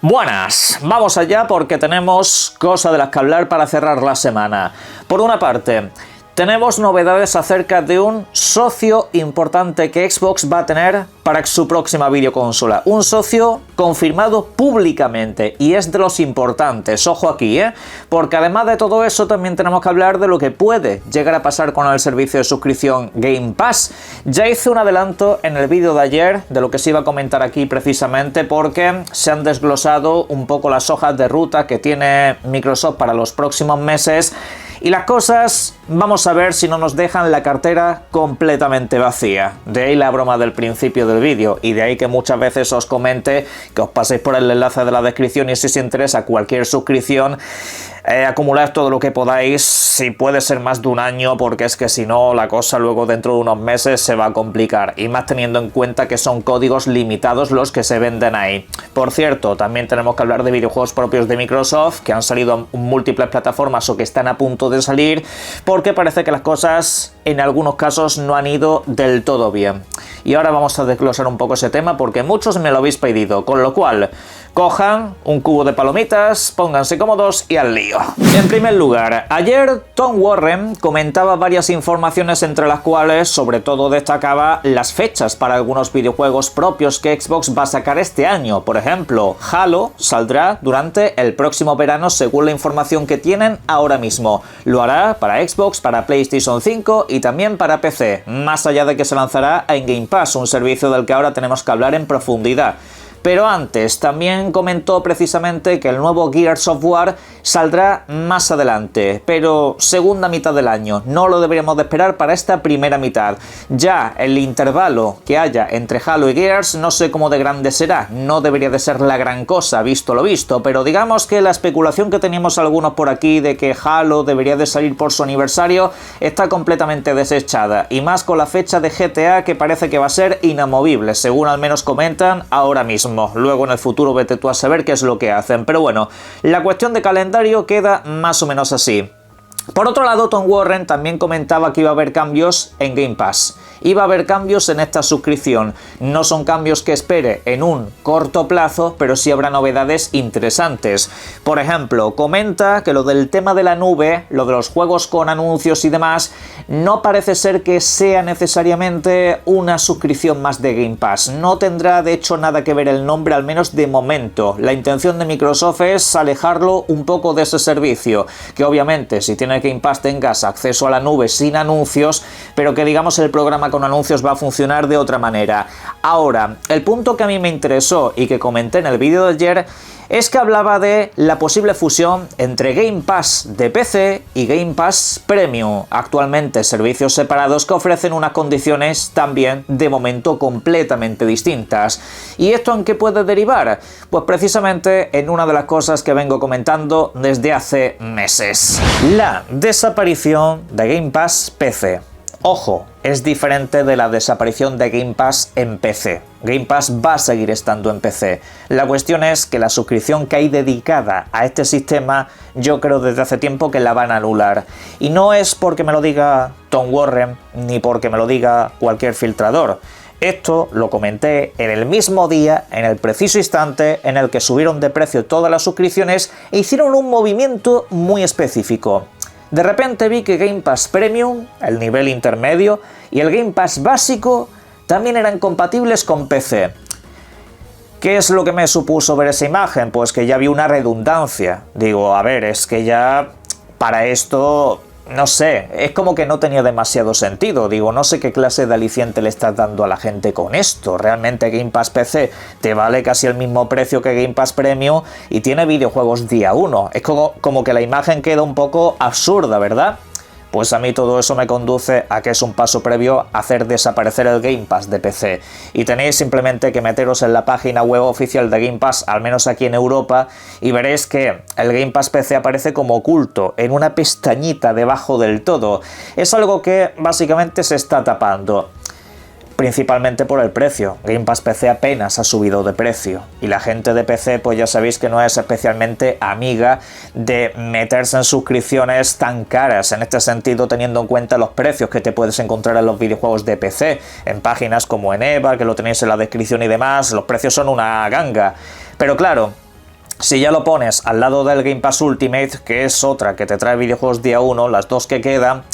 Buenas, vamos allá porque tenemos cosas de las que hablar para cerrar la semana. Por una parte, tenemos novedades acerca de un socio importante que Xbox va a tener para su próxima videoconsola. Un socio confirmado públicamente y es de los importantes, ojo aquí, porque además de todo eso también tenemos que hablar de lo que puede llegar a pasar con el servicio de suscripción Game Pass. Ya hice un adelanto en el vídeo de ayer de lo que se iba a comentar aquí precisamente porque se han desglosado un poco las hojas de ruta que tiene Microsoft para los próximos meses. Y las cosas, vamos a ver si no nos dejan la cartera completamente vacía. De ahí la broma del principio del vídeo y de ahí que muchas veces os comente que os paséis por el enlace de la descripción y si os interesa cualquier suscripción, acumulad todo lo que podáis, si puede ser más de un año, porque es que si no la cosa luego dentro de unos meses se va a complicar, y más teniendo en cuenta que son códigos limitados los que se venden ahí. Por cierto, también tenemos que hablar de videojuegos propios de Microsoft que han salido en múltiples plataformas o que están a punto de salir, porque parece que las cosas en algunos casos no han ido del todo bien. Y ahora vamos a desglosar un poco ese tema porque muchos me lo habéis pedido, con lo cual cojan un cubo de palomitas, pónganse cómodos y al lío. En primer lugar, ayer Tom Warren comentaba varias informaciones entre las cuales sobre todo destacaba las fechas para algunos videojuegos propios que Xbox va a sacar este año. Por ejemplo, Halo saldrá durante el próximo verano según la información que tienen ahora mismo. Lo hará para Xbox, para PlayStation 5 y también para PC, más allá de que se lanzará en Game Pass, un servicio del que ahora tenemos que hablar en profundidad. Pero antes también comentó precisamente que el nuevo Gears of War saldrá más adelante, pero segunda mitad del año. No lo deberíamos de esperar para esta primera mitad. Ya el intervalo que haya entre Halo y Gears no sé cómo de grande será. No debería de ser la gran cosa, visto lo visto, pero digamos que la especulación que teníamos algunos por aquí de que Halo debería de salir por su aniversario está completamente desechada. Y más con la fecha de GTA que parece que va a ser inamovible, según al menos comentan ahora mismo. Luego en el futuro vete tú a saber qué es lo que hacen. Pero bueno, la cuestión de calendario queda más o menos así. Por otro lado, Tom Warren también comentaba que iba a haber cambios en Game Pass. Iba a haber cambios en esta suscripción. No son cambios que espere en un corto plazo, pero sí habrá novedades interesantes. Por ejemplo, comenta que lo del tema de la nube, lo de los juegos con anuncios y demás, no parece ser que sea necesariamente una suscripción más de Game Pass. No tendrá de hecho nada que ver el nombre, al menos de momento. La intención de Microsoft es alejarlo un poco de ese servicio, que obviamente si tienes Game Pass tengas acceso a la nube sin anuncios, pero que digamos el programa con anuncios va a funcionar de otra manera. Ahora, el punto que a mí me interesó y que comenté en el vídeo de ayer es que hablaba de la posible fusión entre Game Pass de PC y Game Pass Premium, actualmente servicios separados que ofrecen unas condiciones también de momento completamente distintas. ¿Y esto en qué puede derivar? Pues precisamente en una de las cosas que vengo comentando desde hace meses: la desaparición de Game Pass PC. Ojo, es diferente de la desaparición de Game Pass en PC. Game Pass va a seguir estando en PC. La cuestión es que la suscripción que hay dedicada a este sistema, yo creo desde hace tiempo que la van a anular. Y no es porque me lo diga Tom Warren, ni porque me lo diga cualquier filtrador. Esto lo comenté en el mismo día, en el preciso instante en el que subieron de precio todas las suscripciones e hicieron un movimiento muy específico. De repente vi que Game Pass Premium, el nivel intermedio, y el Game Pass básico también eran compatibles con PC. ¿Qué es lo que me supuso ver esa imagen? Pues que ya vi una redundancia. Digo, a ver, es que ya para esto, no sé, es como que no tenía demasiado sentido. Digo, no sé qué clase de aliciente le estás dando a la gente con esto. Realmente Game Pass PC te vale casi el mismo precio que Game Pass Premium y tiene videojuegos día 1. Es como que la imagen queda un poco absurda, ¿verdad? Pues a mí todo eso me conduce a que es un paso previo a hacer desaparecer el Game Pass de PC. Y tenéis simplemente que meteros en la página web oficial de Game Pass, al menos aquí en Europa, y veréis que el Game Pass PC aparece como oculto, en una pestañita debajo del todo. Es algo que básicamente se está tapando. Principalmente por el precio. Game Pass PC apenas ha subido de precio y la gente de PC pues ya sabéis que no es especialmente amiga de meterse en suscripciones tan caras, en este sentido teniendo en cuenta los precios que te puedes encontrar en los videojuegos de PC, en páginas como en EVA, que lo tenéis en la descripción y demás, los precios son una ganga. Pero claro, Si ya lo pones al lado del Game Pass Ultimate, que es otra que te trae videojuegos día 1, las dos que quedan,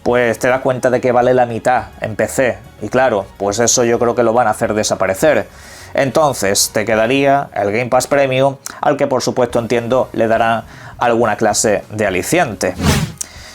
pues te das cuenta de que vale la mitad en PC. Y claro, pues eso yo creo que lo van a hacer desaparecer. Entonces te quedaría el Game Pass Premium, al que por supuesto entiendo le dará alguna clase de aliciente.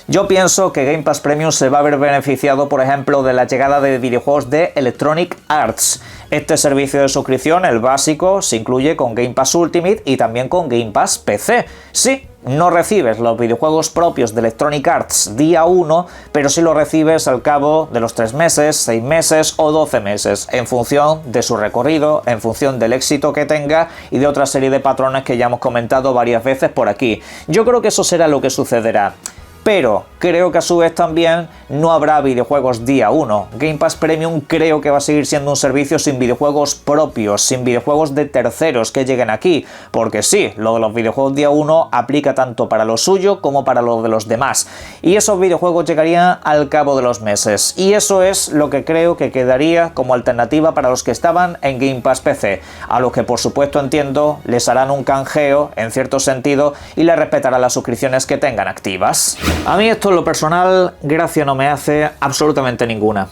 Yo pienso que Game Pass Premium se va a ver beneficiado, por ejemplo, de la llegada de videojuegos de Electronic Arts. Este servicio de suscripción, el básico, se incluye con Game Pass Ultimate y también con Game Pass PC. Sí, no recibes los videojuegos propios de Electronic Arts día 1, pero sí los recibes al cabo de los 3 meses, 6 meses o 12 meses, en función de su recorrido, en función del éxito que tenga y de otra serie de patrones que ya hemos comentado varias veces por aquí. Yo creo que eso será lo que sucederá. Pero creo que a su vez también no habrá videojuegos día 1. Game Pass Premium creo que va a seguir siendo un servicio sin videojuegos propios, sin videojuegos de terceros que lleguen aquí. Porque sí, lo de los videojuegos día 1 aplica tanto para lo suyo como para lo de los demás. Y esos videojuegos llegarían al cabo de los meses. Y eso es lo que creo que quedaría como alternativa para los que estaban en Game Pass PC. A los que por supuesto entiendo les harán un canjeo en cierto sentido y les respetarán las suscripciones que tengan activas. A mí esto en lo personal gracia no me hace absolutamente ninguna.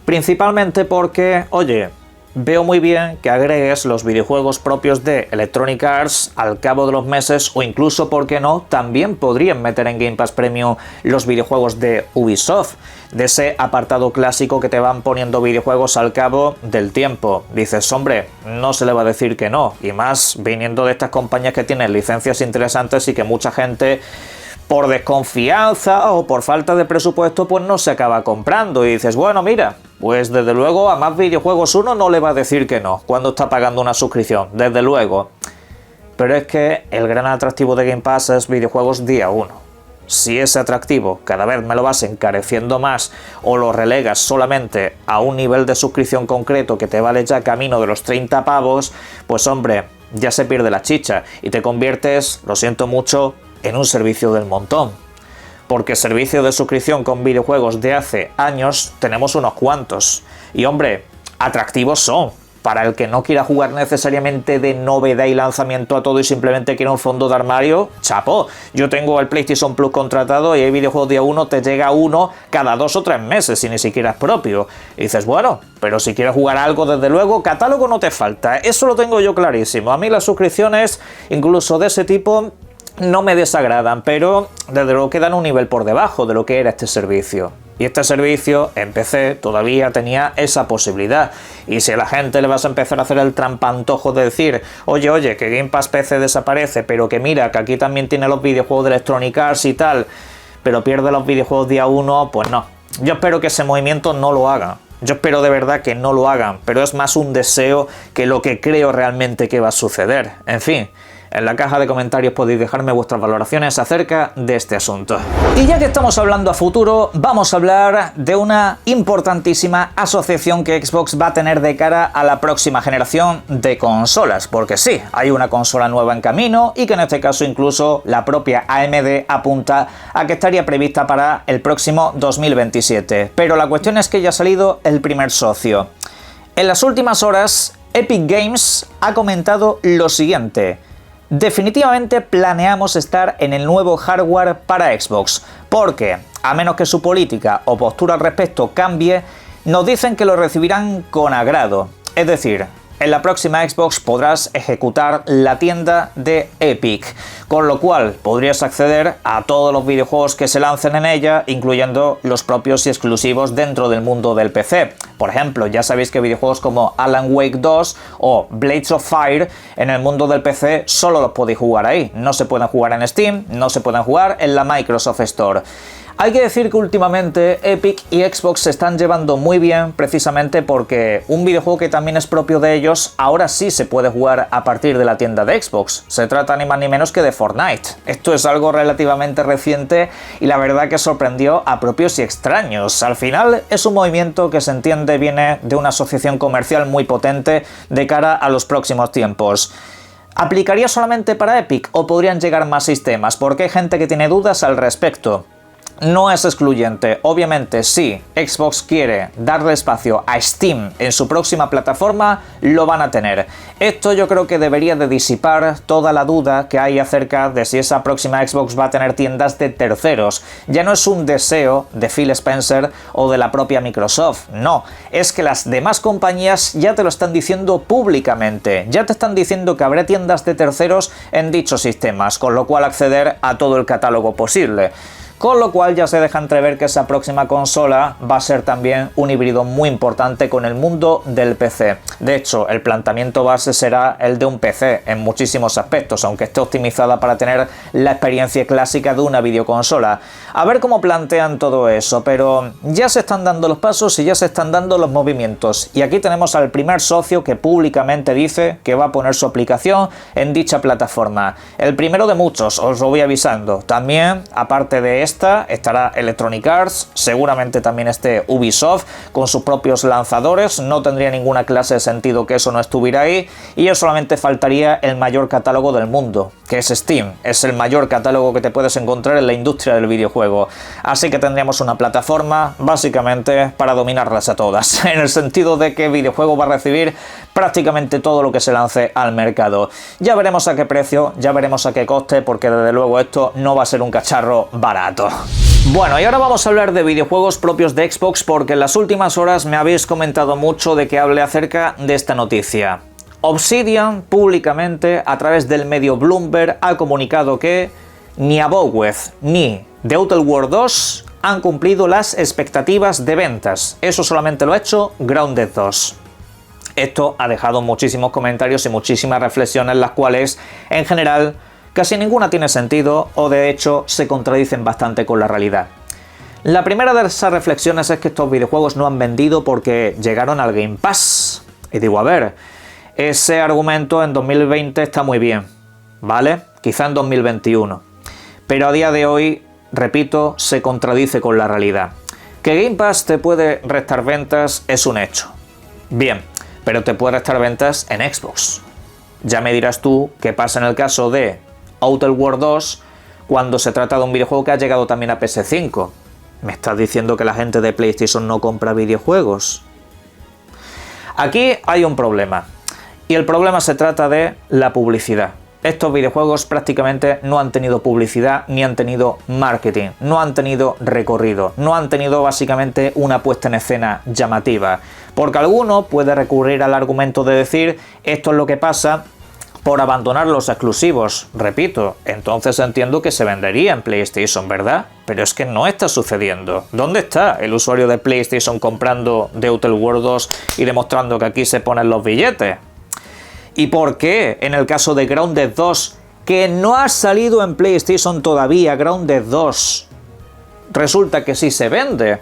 Principalmente porque, oye, veo muy bien que agregues los videojuegos propios de Electronic Arts al cabo de los meses o incluso, ¿por qué no?, también podrían meter en Game Pass Premium los videojuegos de Ubisoft, de ese apartado clásico que te van poniendo videojuegos al cabo del tiempo. Dices, hombre, no se le va a decir que no, y más viniendo de estas compañías que tienen licencias interesantes y que mucha gente, por desconfianza o por falta de presupuesto, pues no se acaba comprando. Y dices, bueno, mira, pues desde luego a más videojuegos uno no le va a decir que no cuando está pagando una suscripción, desde luego. Pero es que el gran atractivo de Game Pass es videojuegos día 1. Si ese atractivo cada vez me lo vas encareciendo más o lo relegas solamente a un nivel de suscripción concreto que te vale ya camino de los 30 pavos, pues hombre, ya se pierde la chicha y te conviertes, lo siento mucho, en un servicio del montón. Porque servicio de suscripción con videojuegos de hace años tenemos unos cuantos. Y hombre, atractivos son. Para el que no quiera jugar necesariamente de novedad y lanzamiento a todo y simplemente quiera un fondo de armario, chapo. Yo tengo el PlayStation Plus contratado y hay videojuegos día 1, te llega uno cada 2 o 3 meses y ni siquiera es propio. Y dices, bueno, pero si quieres jugar algo, desde luego, catálogo no te falta. Eso lo tengo yo clarísimo. A mí las suscripciones, incluso de ese tipo, no me desagradan, pero desde luego quedan un nivel por debajo de lo que era este servicio. Y este servicio en PC todavía tenía esa posibilidad. Y si a la gente le vas a empezar a hacer el trampantojo de decir, oye, que Game Pass PC desaparece, pero que mira, que aquí también tiene los videojuegos de Electronic Arts y tal, pero pierde los videojuegos día 1, pues no. Yo espero que ese movimiento no lo hagan. Yo espero de verdad que no lo hagan, pero es más un deseo que lo que creo realmente que va a suceder. En fin, en la caja de comentarios podéis dejarme vuestras valoraciones acerca de este asunto. Y ya que estamos hablando a futuro, vamos a hablar de una importantísima asociación que Xbox va a tener de cara a la próxima generación de consolas. Porque sí, hay una consola nueva en camino y que en este caso incluso la propia AMD apunta a que estaría prevista para el próximo 2027. Pero la cuestión es que ya ha salido el primer socio. En las últimas horas, Epic Games ha comentado lo siguiente: definitivamente planeamos estar en el nuevo hardware para Xbox, porque, a menos que su política o postura al respecto cambie, nos dicen que lo recibirán con agrado. Es decir, en la próxima Xbox podrás ejecutar la tienda de Epic, con lo cual podrías acceder a todos los videojuegos que se lancen en ella, incluyendo los propios y exclusivos dentro del mundo del PC. Por ejemplo, ya sabéis que videojuegos como Alan Wake 2 o Blades of Fire en el mundo del PC solo los podéis jugar ahí. No se pueden jugar en Steam, no se pueden jugar en la Microsoft Store. Hay que decir que últimamente Epic y Xbox se están llevando muy bien, precisamente porque un videojuego que también es propio de ellos ahora sí se puede jugar a partir de la tienda de Xbox. Se trata ni más ni menos que de Fortnite. Esto es algo relativamente reciente y la verdad que sorprendió a propios y extraños. Al final es un movimiento que se entiende viene de una asociación comercial muy potente de cara a los próximos tiempos. ¿Aplicaría solamente para Epic o podrían llegar más sistemas? Porque hay gente que tiene dudas al respecto. no es excluyente. Obviamente, si Xbox quiere darle espacio a Steam en su próxima plataforma, lo van a tener. Esto yo creo que debería de disipar toda la duda que hay acerca de si esa próxima Xbox va a tener tiendas de terceros. Ya no es un deseo de Phil Spencer o de la propia Microsoft, no. Es que las demás compañías ya te lo están diciendo públicamente. Ya te están diciendo que habrá tiendas de terceros en dichos sistemas, con lo cual acceder a todo el catálogo posible. Con lo cual ya se deja entrever que esa próxima consola va a ser también un híbrido muy importante con el mundo del PC. De hecho, el planteamiento base será el de un PC en muchísimos aspectos, aunque esté optimizada para tener la experiencia clásica de una videoconsola. A ver cómo plantean todo eso, pero ya se están dando los pasos y ya se están dando los movimientos. Y aquí tenemos al primer socio que públicamente dice que va a poner su aplicación en dicha plataforma. El primero de muchos, os lo voy avisando. También, aparte de estará Electronic Arts, seguramente también esté Ubisoft con sus propios lanzadores. No tendría ninguna clase de sentido que eso no estuviera ahí, y ya solamente faltaría el mayor catálogo del mundo, que es Steam. Es el mayor catálogo que te puedes encontrar en la industria del videojuego, así que tendríamos una plataforma básicamente para dominarlas a todas, en el sentido de que el videojuego va a recibir prácticamente todo lo que se lance al mercado. Ya veremos a qué precio, ya veremos a qué coste, porque desde luego esto no va a ser un cacharro barato. Bueno, y ahora vamos a hablar de videojuegos propios de Xbox, porque en las últimas horas me habéis comentado mucho de que hable acerca de esta noticia. Obsidian públicamente a través del medio Bloomberg ha comunicado que ni Aboweth ni The Outer Worlds 2 han cumplido las expectativas de ventas. Eso solamente lo ha hecho Grounded 2. Esto ha dejado muchísimos comentarios y muchísimas reflexiones, las cuales en general casi ninguna tiene sentido, o de hecho se contradicen bastante con la realidad. La primera de esas reflexiones es que estos videojuegos no han vendido porque llegaron al Game Pass. Y digo, a ver, ese argumento en 2020 está muy bien, ¿vale? Quizá en 2021. Pero a día de hoy, repito, se contradice con la realidad. Que Game Pass te puede restar ventas es un hecho. Bien, pero te puede restar ventas en Xbox. Ya me dirás tú qué pasa en el caso de Outer Worlds 2 cuando se trata de un videojuego que ha llegado también a PS5. ¿Me estás diciendo que la gente de PlayStation no compra videojuegos? Aquí hay un problema, y el problema se trata de la publicidad. Estos videojuegos prácticamente no han tenido publicidad ni han tenido marketing, no han tenido recorrido, no han tenido básicamente una puesta en escena llamativa. Porque alguno puede recurrir al argumento de decir esto es lo que pasa por abandonar los exclusivos. Repito, entonces entiendo que se vendería en PlayStation, ¿verdad? Pero es que no está sucediendo. ¿Dónde está el usuario de PlayStation comprando The Outer Worlds 2 y demostrando que aquí se ponen los billetes? ¿Y por qué en el caso de Grounded 2, que no ha salido en PlayStation todavía, Grounded 2, resulta que sí se vende?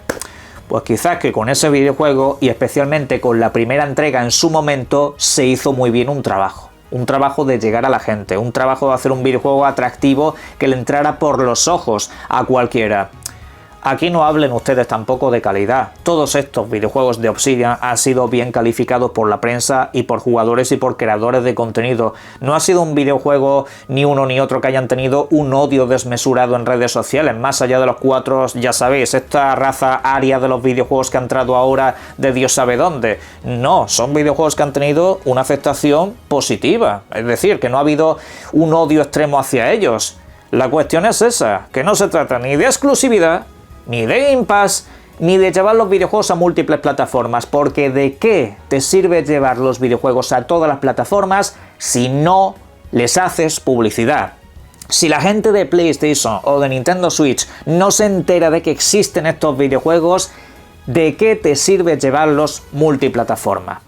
Pues quizás que con ese videojuego, y especialmente con la primera entrega en su momento, se hizo muy bien un trabajo. Un trabajo de llegar a la gente, un trabajo de hacer un videojuego atractivo que le entrara por los ojos a cualquiera. Aquí no hablen ustedes tampoco de calidad. Todos estos videojuegos de Obsidian han sido bien calificados por la prensa y por jugadores y por creadores de contenido. No ha sido un videojuego ni uno ni otro que hayan tenido un odio desmesurado en redes sociales, más allá de los cuatro, ya sabéis, esta raza aria de los videojuegos que ha entrado ahora de Dios sabe dónde. No, son videojuegos que han tenido una aceptación positiva, es decir, que no ha habido un odio extremo hacia ellos. La cuestión es esa, que no se trata ni de exclusividad, ni de Game Pass, ni de llevar los videojuegos a múltiples plataformas, porque ¿de qué te sirve llevar los videojuegos a todas las plataformas si no les haces publicidad? Si la gente de PlayStation o de Nintendo Switch no se entera de que existen estos videojuegos, ¿de qué te sirve llevarlos multiplataforma?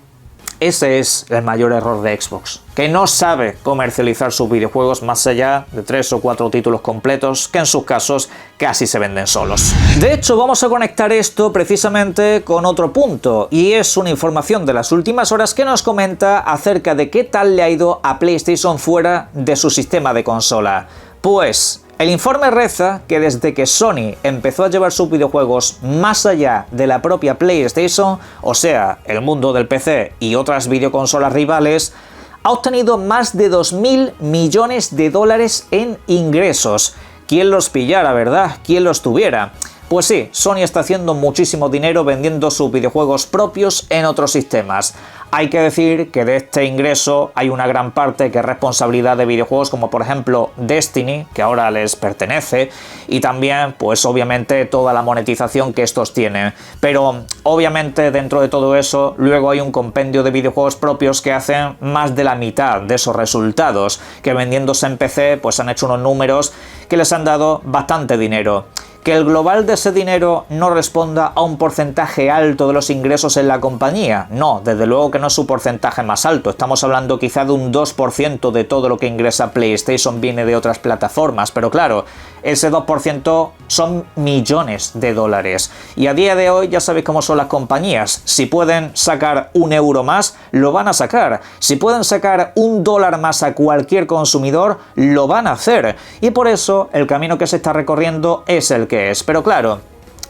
Ese es el mayor error de Xbox, que no sabe comercializar sus videojuegos más allá de 3 o 4 títulos completos que en sus casos casi se venden solos. De hecho, vamos a conectar esto precisamente con otro punto, y es una información de las últimas horas que nos comenta acerca de qué tal le ha ido a PlayStation fuera de su sistema de consola. Pues el informe reza que desde que Sony empezó a llevar sus videojuegos más allá de la propia PlayStation, o sea, el mundo del PC y otras videoconsolas rivales, ha obtenido más de 2.000 millones de dólares en ingresos. ¿quién los pillara, verdad? ¿Quién los tuviera? Pues sí, Sony está haciendo muchísimo dinero vendiendo sus videojuegos propios en otros sistemas. Hay que decir que de este ingreso hay una gran parte que es responsabilidad de videojuegos como por ejemplo Destiny, que ahora les pertenece, y también pues obviamente toda la monetización que estos tienen. Pero obviamente dentro de todo eso luego hay un compendio de videojuegos propios que hacen más de la mitad de esos resultados, que vendiéndose en PC pues han hecho unos números que les han dado bastante dinero. Que el global de ese dinero no responda a un porcentaje alto de los ingresos en la compañía. No, desde luego que no es su porcentaje más alto. Estamos hablando quizá de un 2% de todo lo que ingresa PlayStation viene de otras plataformas. Pero claro, ese 2% son millones de dólares. Y a día de hoy ya sabéis cómo son las compañías. Si pueden sacar €1 más, lo van a sacar. Si pueden sacar $1 más a cualquier consumidor, lo van a hacer. Y por eso el camino que se está recorriendo es el que es. Pero claro,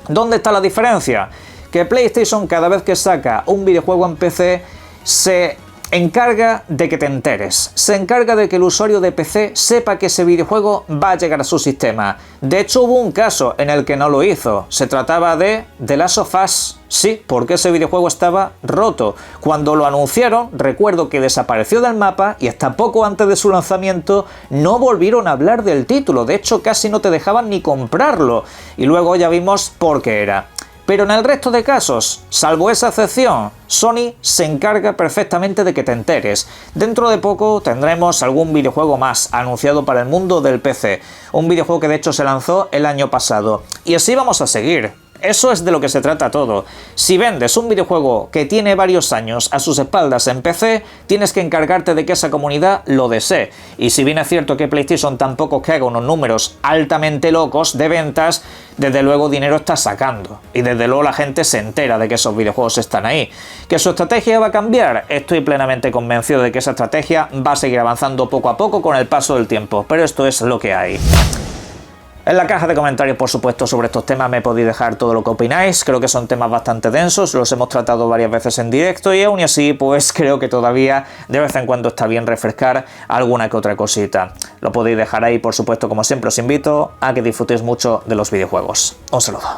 ¿dónde está la diferencia? Que PlayStation cada vez que saca un videojuego en PC se encarga de que te enteres, se encarga de que el usuario de PC sepa que ese videojuego va a llegar a su sistema. De hecho hubo un caso en el que no lo hizo, se trataba de The Last of Us. Sí, porque ese videojuego estaba roto. Cuando lo anunciaron, recuerdo que desapareció del mapa y hasta poco antes de su lanzamiento no volvieron a hablar del título. De hecho, casi no te dejaban ni comprarlo. Y luego ya vimos por qué era. Pero en el resto de casos, salvo esa excepción, Sony se encarga perfectamente de que te enteres. Dentro de poco tendremos algún videojuego más anunciado para el mundo del PC. Un videojuego que de hecho se lanzó el año pasado. Y así vamos a seguir. Eso es de lo que se trata todo. Si vendes un videojuego que tiene varios años a sus espaldas en PC, tienes que encargarte de que esa comunidad lo desee. Y si bien es cierto que PlayStation tampoco es que haga unos números altamente locos de ventas, desde luego dinero está sacando. Y desde luego la gente se entera de que esos videojuegos están ahí. ¿Que su estrategia va a cambiar? Estoy plenamente convencido de que esa estrategia va a seguir avanzando poco a poco con el paso del tiempo. Pero esto es lo que hay. En la caja de comentarios, por supuesto, sobre estos temas me podéis dejar todo lo que opináis. Creo que son temas bastante densos, los hemos tratado varias veces en directo y aún así, pues creo que todavía de vez en cuando está bien refrescar alguna que otra cosita. Lo podéis dejar ahí, por supuesto, como siempre os invito a que disfrutéis mucho de los videojuegos. Un saludo.